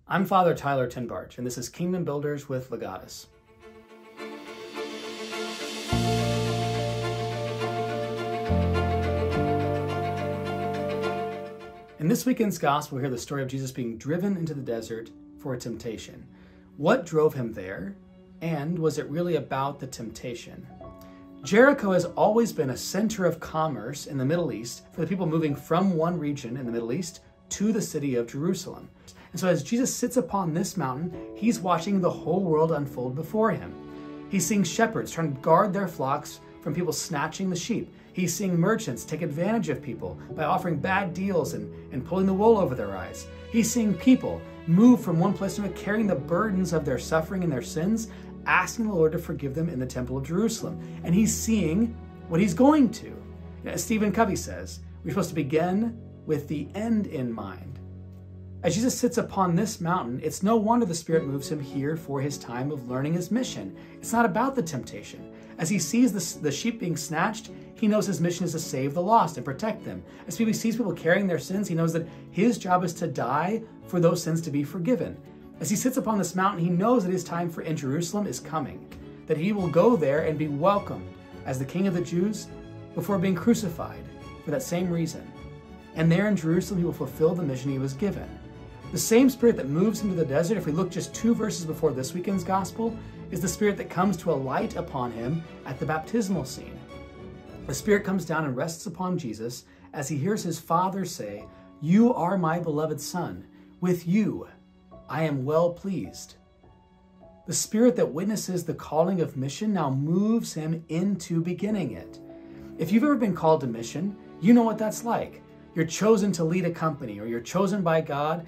I'm Father Tyler Tenbarge, and this is Kingdom Builders with Legatus. In this weekend's gospel, we hear the story of Jesus being driven into the desert for a temptation. What drove him there? And was it really about the temptation? Jericho has always been a center of commerce in the Middle East for the people moving from one region in the Middle East to the city of Jerusalem. And so as Jesus sits upon this mountain, he's watching the whole world unfold before him. He's seeing shepherds trying to guard their flocks from people snatching the sheep. He's seeing merchants take advantage of people by offering bad deals and pulling the wool over their eyes. He's seeing people move from one place to another, carrying the burdens of their suffering and their sins, asking the Lord to forgive them in the temple of Jerusalem. And he's seeing what he's going to. As Stephen Covey says, we're supposed to begin with the end in mind. As Jesus sits upon this mountain, it's no wonder the Spirit moves him here for his time of learning his mission. It's not about the temptation. As he sees the sheep being snatched, he knows his mission is to save the lost and protect them. As he sees people carrying their sins, he knows that his job is to die for those sins to be forgiven. As he sits upon this mountain, he knows that his time in Jerusalem is coming, that he will go there and be welcomed as the King of the Jews before being crucified for that same reason. And there in Jerusalem, he will fulfill the mission he was given. The same Spirit that moves him to the desert, if we look just 2 verses before this weekend's gospel, is the Spirit that comes to alight upon him at the baptismal scene. The Spirit comes down and rests upon Jesus as he hears his Father say, "You are my beloved Son. With you I am well pleased." The Spirit that witnesses the calling of mission now moves him into beginning it. If you've ever been called to mission, you know what that's like. You're chosen to lead a company, or you're chosen by God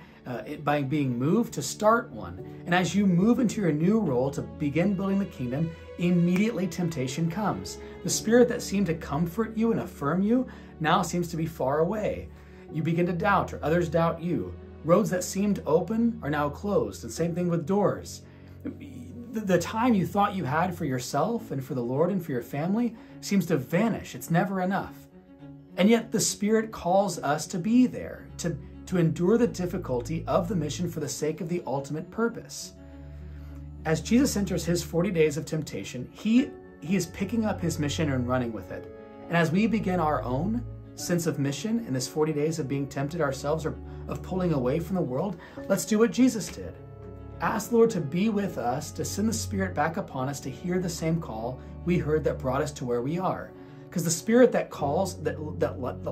by being moved to start one. And as you move into your new role to begin building the kingdom, immediately temptation comes. The Spirit that seemed to comfort you and affirm you now seems to be far away. You begin to doubt, or others doubt you. Roads that seemed open are now closed, and same thing with doors. The time you thought you had for yourself and for the Lord and for your family seems to vanish. It's never enough. And yet the Spirit calls us to be there, to endure the difficulty of the mission for the sake of the ultimate purpose. As Jesus enters his 40 days of temptation, he is picking up his mission and running with it. And as we begin our own sense of mission in this 40 days of being tempted ourselves, or of pulling away from the world, let's do what Jesus did. Ask the Lord to be with us, to send the Spirit back upon us to hear the same call we heard that brought us to where we are. Because the Spirit that calls, that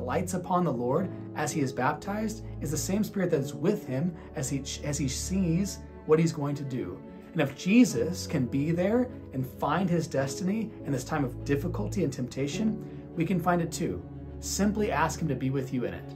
lights upon the Lord as he is baptized, is the same Spirit that is with him as he sees what he's going to do. And if Jesus can be there and find his destiny in this time of difficulty and temptation, we can find it too. Simply ask him to be with you in it.